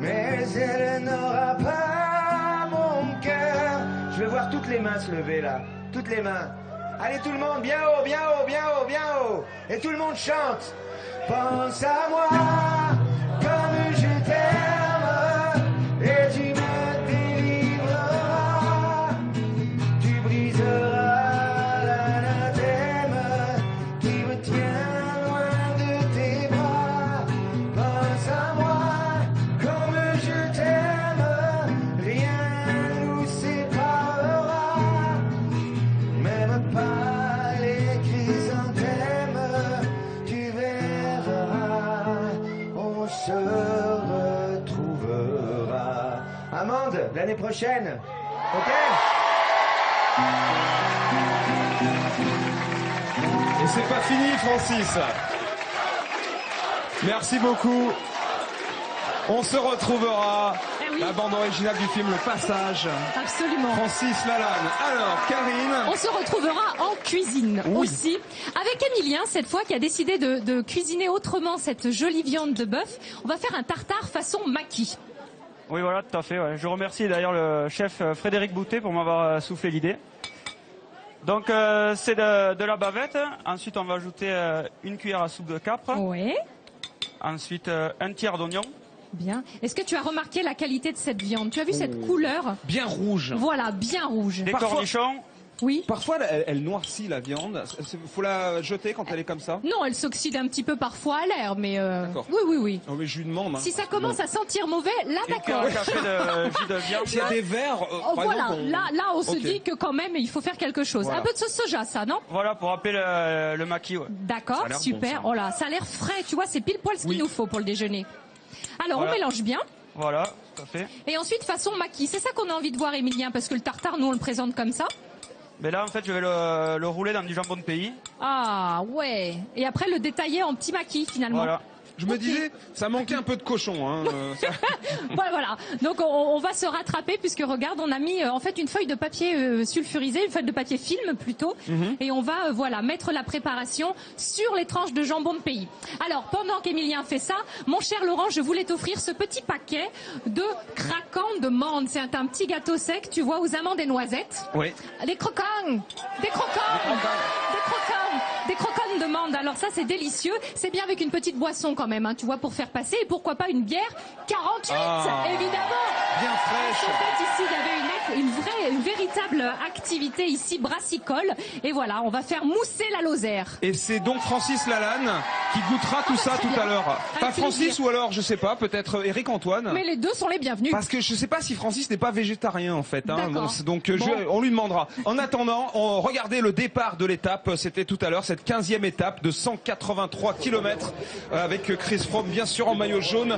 mais elle n'aura pas mon cœur. Je vais voir toutes les mains se lever là, toutes les mains. Allez tout le monde, bien haut, bien haut, bien haut, bien haut. Et tout le monde chante. Pense à moi comme je t'aime et tu me délivreras. Tu briseras l'anathème qui me tient loin de tes bras. Pense à moi comme je t'aime, rien nous séparera, même pas l'année prochaine. Ok? Et c'est pas fini, Francis. Merci beaucoup. On se retrouvera. La bande originale du film Le Passage. Absolument. Francis Lalanne. Alors, Karine. On se retrouvera en cuisine aussi. Avec Emilien, cette fois, qui a décidé de cuisiner autrement cette jolie viande de bœuf. On va faire un tartare façon maquis. Oui, voilà, tout à fait. Ouais. Je remercie d'ailleurs le chef Frédéric Boutet pour m'avoir soufflé l'idée. Donc, c'est de la bavette. Ensuite, on va ajouter une cuillère à soupe de capre. Oui. Ensuite, un tiers d'oignon. Bien. Est-ce que tu as remarqué la qualité de cette viande? Tu as vu cette couleur? Bien rouge. Voilà, bien rouge. Des cornichons. Oui. Parfois, elle noircit la viande. Faut la jeter quand elle est comme ça? Non, elle s'oxyde un petit peu parfois à l'air, mais D'accord. oui. Oh, mais je lui demande. Si ça commence à sentir mauvais, là d'accord. S'il y a des verres, par voilà, exemple, là on se Ok. dit que quand même il faut faire quelque chose. Voilà. Un peu de sauce soja, ça, non? Voilà, pour rappeler le maquis. Ouais. D'accord, Ça a l'air super. bon, ça. Oh là, ça a l'air frais, tu vois, c'est pile poil ce qu'il nous faut pour le déjeuner. Alors Voilà. on mélange bien. Voilà, tout à fait. Et ensuite façon maquis, c'est ça qu'on a envie de voir, Emilien, parce que le tartare, nous on le présente comme ça. Mais là, en fait, je vais le rouler dans du jambon de pays. Ah ouais. Et après le détailler en petits maquis finalement. Voilà. Je me disais, ça manquait un peu de cochon. Hein, Voilà. Donc on va se rattraper puisque regarde, on a mis en fait une feuille de papier sulfurisé, une feuille de papier film plutôt, et on va voilà mettre la préparation sur les tranches de jambon de pays. Alors pendant qu'Emilien fait ça, mon cher Laurent, je voulais t'offrir ce petit paquet de craquants de menthe. C'est un petit gâteau sec, tu vois, aux amandes et noisettes. Oui. Des croquants, des croquants de menthe. Alors ça c'est délicieux. C'est bien avec une petite boisson quand même, hein, tu vois, pour faire passer. Et pourquoi pas une bière 48, évidemment. Bien fraîche. En fait, ici, il y avait une véritable activité ici brassicole. Et voilà, on va faire mousser la Lozère. Et c'est donc Francis Lalanne qui goûtera tout ça très tout bien. à l'heure. Pas Avec Francis plaisir. ou alors, je sais pas, peut-être Eric Antoine. Mais les deux sont les bienvenus. Parce que je sais pas si Francis n'est pas végétarien en fait. Hein. D'accord. Donc Bon. on lui demandera. En attendant, regardez le départ de l'étape. C'était tout à l'heure cette 15e étape de 183 km avec Chris Froome bien sûr en maillot jaune.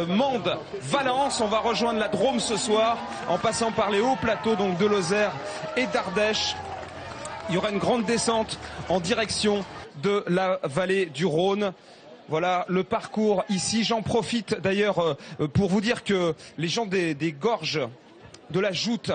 Mende, Valence. On va rejoindre la Drôme ce soir en passant par les hauts plateaux donc de Lozère et d'Ardèche. Il y aura une grande descente en direction de la vallée du Rhône. Voilà le parcours ici. J'en profite d'ailleurs pour vous dire que les gens des gorges de la Joute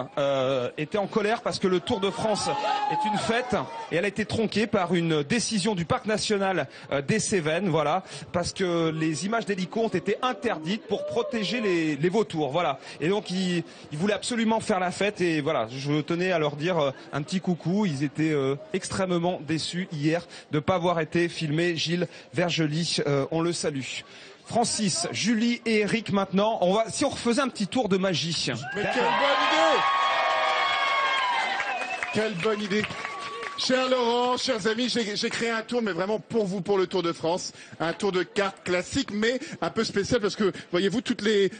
étaient en colère parce que le Tour de France est une fête et elle a été tronquée par une décision du parc national des Cévennes, voilà, parce que les images d'hélico ont été interdites pour protéger les vautours, voilà. Et donc ils voulaient absolument faire la fête et voilà, je tenais à leur dire un petit coucou. Ils étaient extrêmement déçus hier de pas avoir été filmés. Gilles Vergely, on le salue. Francis, Julie et Eric maintenant. Si on refaisait un petit tour de magie. Mais quelle bonne idée! Quelle bonne idée! Cher Laurent, chers amis, j'ai créé un tour, mais vraiment pour vous, pour le Tour de France. Un tour de cartes classique, mais un peu spécial parce que, voyez-vous, toutes les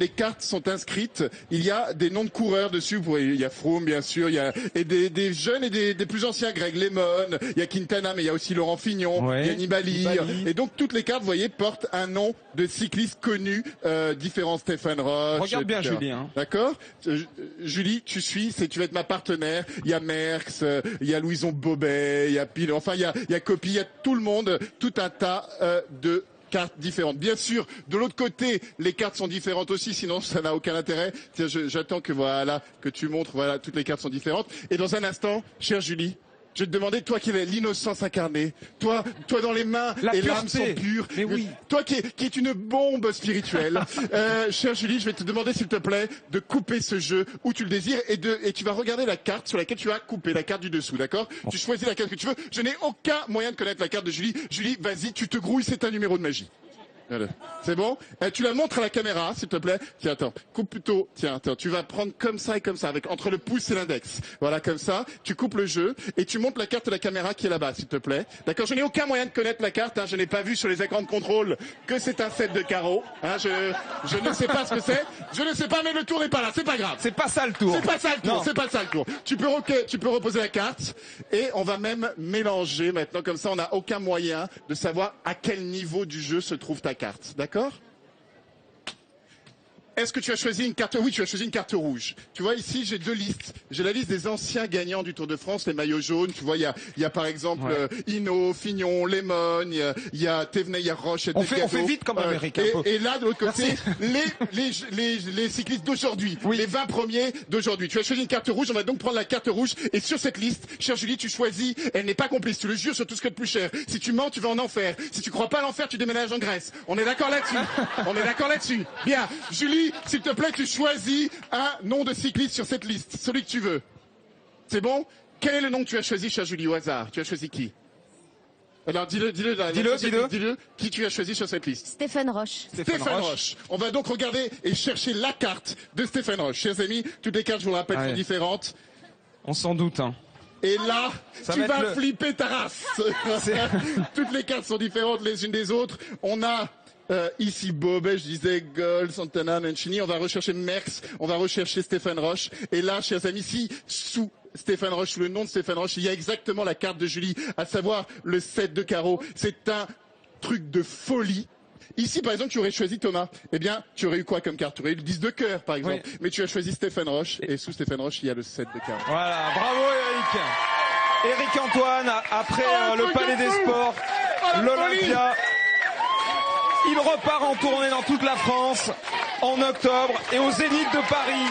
cartes sont inscrites. Il y a des noms de coureurs dessus. Vous voyez, il y a Froome, bien sûr, il y a et des jeunes et des plus anciens, Greg LeMond, il y a Quintana, mais il y a aussi Laurent Fignon, Ouais, il y a Nibali. Nibali. Et donc, toutes les cartes, vous voyez, portent un nom de cycliste connu, différents Stéphane Roche. Regarde bien, etc. Julie, hein. D'accord? Julie, tu suis, tu vas être ma partenaire. Il y a Merckx, il y a Louison Bobet, il y a Pile, enfin il y a Copy, il y a tout le monde, tout un tas de cartes différentes. Bien sûr, de l'autre côté, les cartes sont différentes aussi, sinon ça n'a aucun intérêt. J'attends que que tu montres, voilà, toutes les cartes sont différentes. Et dans un instant, chère Julie, je vais te demander, toi qui es l'innocence incarnée, toi dans les mains, La et l'âme pureté. sont pures, Mais oui. toi qui est une bombe spirituelle, chère Julie, je vais te demander s'il te plaît de couper ce jeu où tu le désires et tu vas regarder la carte sur laquelle tu vas couper, la carte du dessous, d'accord? Tu choisis la carte que tu veux. Je n'ai aucun moyen de connaître la carte de Julie. Julie, vas-y, tu te grouilles, c'est un numéro de magie. Voilà. C'est bon? Tu la montres à la caméra, s'il te plaît. Tiens, attends, coupe plutôt. Tiens, attends, tu vas prendre comme ça et comme ça, avec entre le pouce et l'index. Voilà, comme ça. Tu coupes le jeu et tu montres la carte à la caméra qui est là-bas, s'il te plaît. D'accord? Je n'ai aucun moyen de connaître la carte. Hein. Je n'ai pas vu sur les écrans de contrôle que c'est un set de carreaux. Hein. Je ne sais pas ce que c'est. Je ne sais pas, mais le tour n'est pas là. C'est pas grave. C'est pas ça le tour. C'est pas ça le tour. Non. C'est pas ça le tour. Tu peux reposer la carte et on va même mélanger maintenant. Comme ça, on n'a aucun moyen de savoir à quel niveau du jeu se trouve ta carte. D'accord? Est-ce que tu as choisi une carte? Oui, tu as choisi une carte rouge. Tu vois, ici, j'ai deux listes. J'ai la liste des anciens gagnants du Tour de France, les maillots jaunes. Tu vois, il y a par exemple Hinault, Fignon, Lemon, il y a Thévenet, il y a Roche. On fait vite comme Américain. Et là, de l'autre côté, les cyclistes d'aujourd'hui, les 20 premiers d'aujourd'hui. Tu as choisi une carte rouge, on va donc prendre la carte rouge. Et sur cette liste, chère Julie, tu choisis, elle n'est pas complice, tu le jures sur tout ce que de plus cher. Si tu mens, tu vas en enfer. Si tu crois pas à l'enfer, tu déménages en Grèce. On est d'accord là-dessus? On est d'accord là-dessus? Bien. Julie, s'il te plaît, tu choisis un nom de cycliste sur cette liste, celui que tu veux. C'est bon? Quel est le nom que tu as choisi, chère Julie, au hasard? Tu as choisi qui? Alors dis-le. Dis-le. Qui tu as choisi sur cette liste? Stéphane Roche. Stéphane Roche. On va donc regarder et chercher la carte de Stéphane Roche. Chers amis, toutes les cartes, je vous le rappelle, sont différentes. On s'en doute. Hein. Et là, tu vas flipper ta race. Toutes les cartes sont différentes les unes des autres. On a ici Bobet, je disais Gol, Santana, Mancini. On va rechercher Merckx, on va rechercher Stéphane Roche. Et là, chers amis, ici, sous Stéphane Roche, sous le nom de Stéphane Roche, il y a exactement la carte de Julie, à savoir le 7 de carreau. C'est un truc de folie. Ici, par exemple, tu aurais choisi Thomas. Eh bien, tu aurais eu quoi comme carte? Tu aurais eu le 10 de cœur, par exemple. Oui. Mais tu as choisi Stéphane Roche. Et sous Stéphane Roche, il y a le 7 de carreau. Voilà, bravo Eric. Eric Antoine, après le Palais des Sports, l'Olympia. Il repart en tournée dans toute la France en octobre et au Zénith de Paris.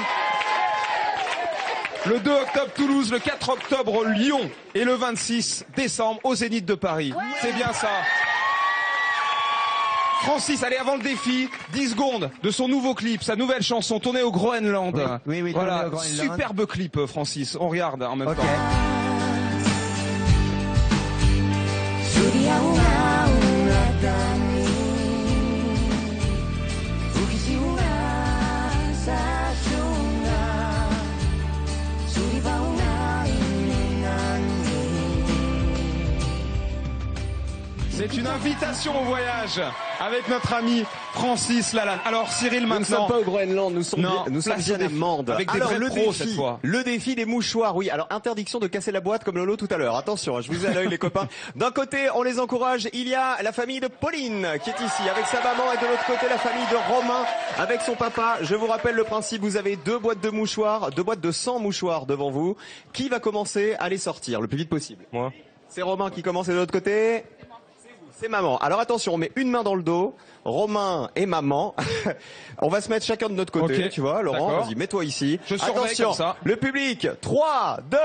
Le 2 octobre Toulouse, le 4 octobre Lyon et le 26 décembre au Zénith de Paris. Ouais. C'est bien ça. Francis, allez, avant le défi, 10 secondes de son nouveau clip, sa nouvelle chanson tournée au Groenland. Oui, voilà, au Groenland. Superbe clip, Francis. On regarde en même temps. C'est une invitation au voyage avec notre ami Francis Lalanne. Alors Cyril, maintenant. Nous ne sommes pas au Groenland, nous sommes bien à Mende. Avec des vrais pros cette fois. Le défi des mouchoirs, oui. Alors interdiction de casser la boîte comme Lolo tout à l'heure. Attention, je vous ai à l'œil les copains. D'un côté, on les encourage. Il y a la famille de Pauline qui est ici avec sa maman et de l'autre côté la famille de Romain avec son papa. Je vous rappelle le principe, vous avez 2 boîtes de mouchoirs, 2 boîtes de 100 mouchoirs devant vous. Qui va commencer à les sortir le plus vite possible? Moi. C'est Romain qui commence et de l'autre côté c'est maman. Alors attention, on met une main dans le dos, Romain et maman. On va se mettre chacun de notre côté, tu vois, Laurent, vas-y, mets-toi ici. Je surveille attention, comme ça. Le public, 3, 2, 1,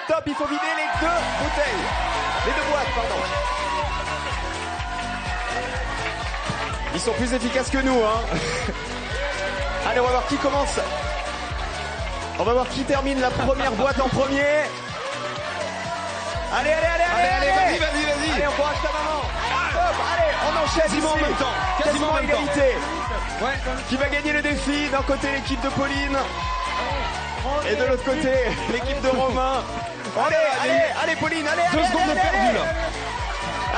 top, il faut vider les 2 bouteilles. Les 2 boîtes, pardon. Ils sont plus efficaces que nous, hein. Allez, on va voir qui commence. On va voir qui termine la première boîte en premier. Allez, vas-y. Allez, encourage ta maman. Hop, allez, on enchaîne quasiment ici. En même temps. Quasiment en égalité. Ouais. Qui va gagner le défi? D'un côté, l'équipe de Pauline. Et de l'autre côté, l'équipe de Romain. Allez, Pauline, allez. 2 secondes de perdu, là.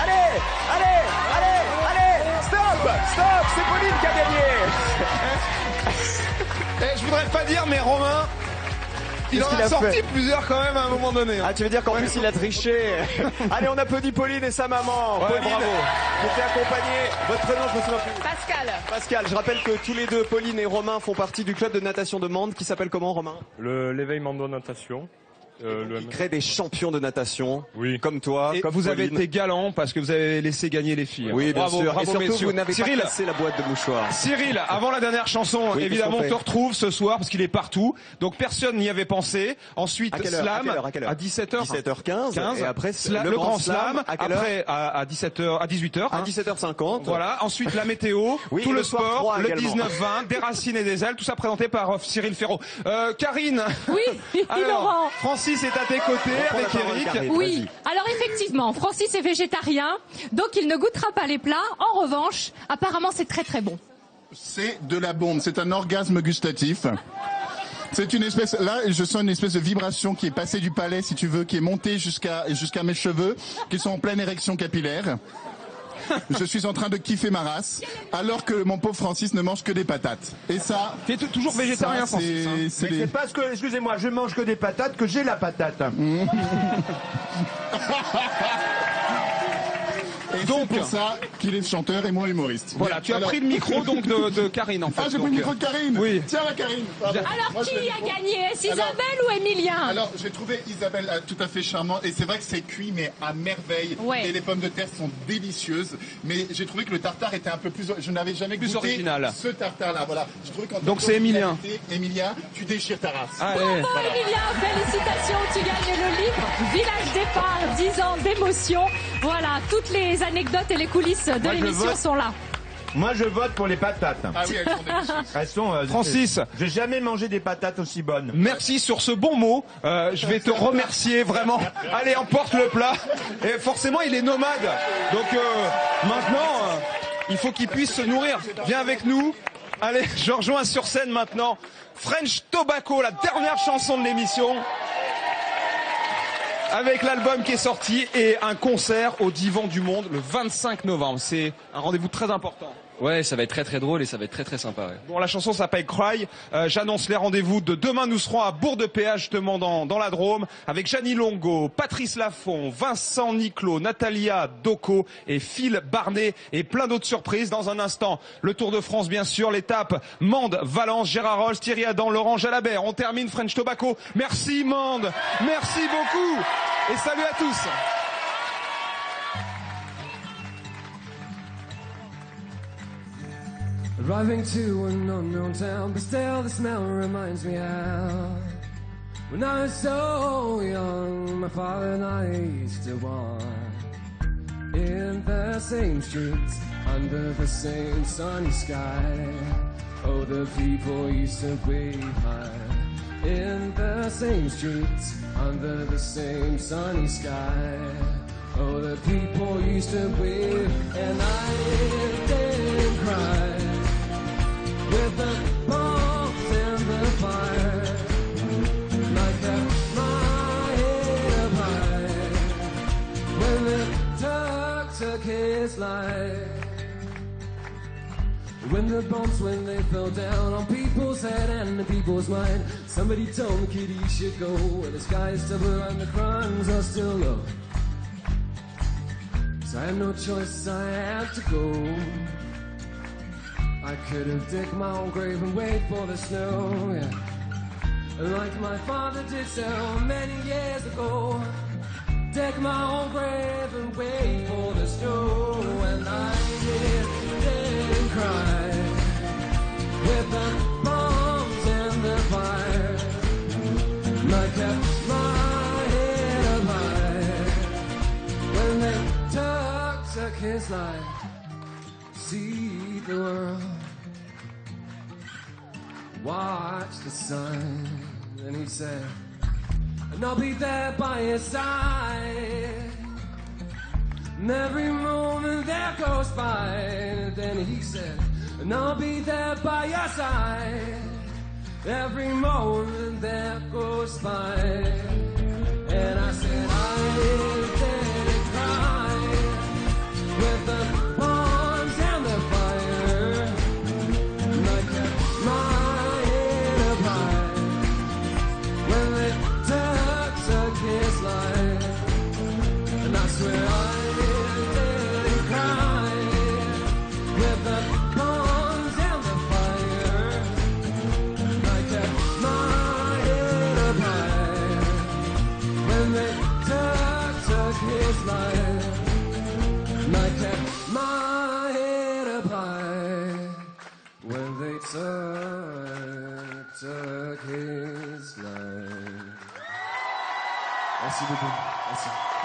Allez. Stop, c'est Pauline qui a gagné. Je voudrais pas dire, mais Romain, il en a sorti plusieurs quand même à un moment donné. Ah, tu veux dire qu'en plus il a triché. Allez, on applaudit Pauline et sa maman. Pauline, bravo. Qui était accompagnée. Votre prénom, je me souviens plus. Pascal, je rappelle que tous les deux, Pauline et Romain, font partie du club de natation de Mende qui s'appelle comment, Romain? L'éveil Mando Natation. Il crée des champions de natation, comme toi, et comme vous Pauline. avez été galant parce que vous avez laissé gagner les filles. Oui, bien bravo, sûr. bravo, et surtout, messieurs. vous n'avez pas Cyril, cassé la boîte de mouchoirs. Cyril, avant la dernière chanson, évidemment, on te retrouve ce soir parce qu'il est partout. Donc personne n'y avait pensé. Ensuite, Slam à quelle heure à 17h. 17h15. Et après, le grand Slam. Après, à 17h, à 18h. À 17h50. Voilà. Ensuite, la météo, tout le sport, le 19-20, des racines et des ailes. Tout ça présenté par Cyril Ferraud. Karine. Oui, alors, Laurent. Francis est à tes côtés avec Eric. Oui, alors effectivement, Francis est végétarien, donc il ne goûtera pas les plats. En revanche, apparemment c'est très très bon. C'est de la bombe, c'est un orgasme gustatif. C'est une espèce, là je sens une espèce de vibration qui est passée du palais, si tu veux, qui est montée jusqu'à mes cheveux, qui sont en pleine érection capillaire. Je suis en train de kiffer ma race, alors que mon pauvre Francis ne mange que des patates. Et ça... Tu es toujours végétarien, Francis. C'est parce que, excusez-moi, je mange que des patates que j'ai la patate. Et Donc, c'est pour ça qu'il est chanteur et moi humoriste. Voilà, Bien. tu as pris le micro donc de Karine en fait. Ah, j'ai pris le micro de Karine. Oui. Tiens la Karine. Pardon. Alors, Moi, qui je fais a le micro. gagné? Est-ce Isabelle ou Emilien? Alors, j'ai trouvé Isabelle tout à fait charmante et c'est vrai que c'est cuit mais à merveille. Ouais. Et les pommes de terre sont délicieuses. Mais j'ai trouvé que le tartare était un peu plus. Je n'avais jamais Plus goûté original. ce tartare-là. Voilà. J'ai trouvé qu'en Donc termes c'est Emilien. d'originalité, Emilien, tu déchires ta race. Allez. Bravo Emilien, félicitations, tu gagnes le livre Village Départ, 10 ans d'émotion. Voilà, toutes les anecdotes et les coulisses de Moi, je l'émission vote. sont là. Moi, je vote pour les patates. Ah oui, elles sont délicieuses. Elles sont, Francis. J'ai jamais mangé des patates aussi bonnes. Merci sur ce bon mot. Je vais te remercier vraiment. Allez, emporte le plat. Et forcément, il est nomade. Donc maintenant, il faut qu'il puisse se nourrir. Viens avec nous. Allez, je rejoins sur scène maintenant French Tobacco, la dernière chanson de l'émission. Avec l'album qui est sorti et un concert au Divan du Monde le 25 novembre. C'est un rendez-vous très important. Ouais, ça va être très très drôle et ça va être très très sympa. Ouais. Bon, la chanson s'appelle Cry. J'annonce les rendez-vous de demain. Nous serons à Bourg-de-Péage, justement, dans la Drôme, avec Jeannie Longo, Patrice Laffont, Vincent Niclot, Natalia Doco et Phil Barnet et plein d'autres surprises. Dans un instant, le Tour de France, bien sûr, l'étape Mende, Valence, Gérard Rolls, Thierry Adam, Laurent Jalabert. On termine French Tobacco. Merci Mende. Merci beaucoup. Et salut à tous. Arriving to an unknown town, but still the smell reminds me how when I was so young, my father and I used to walk in the same streets, under the same sunny sky. Oh, the people used to wave high in the same streets, under the same sunny sky. Oh, the people used to wave, and I lived and cried with the bombs and the fire. I kept my head up high when the Turk took his life. When the bombs, when they fell down on people's head and in people's mind, somebody told me, kid, you should go where the sky is tougher and the crimes are still low. So I had no choice, I had to go. I could have digged my own grave and wait for the snow, yeah, like my father did so many years ago. Dig my own grave and wait for the snow. And I did cry with the bombs and the fire. And I kept my head up high when the Turk took his life. See the world, watch the sun. And he said, and I'll be there by his side. And every moment that goes by, and then he said, and I'll be there by your side. Every moment that goes by. And I said, I lived and cried with the bombs and the fire. And I kept my head up high when the Turk took his life. And I swear I lived and cried with the bombs and the fire. And I kept my head up high when the Turk took his life. And I kept my head up high when they took his life. Merci beaucoup. Merci.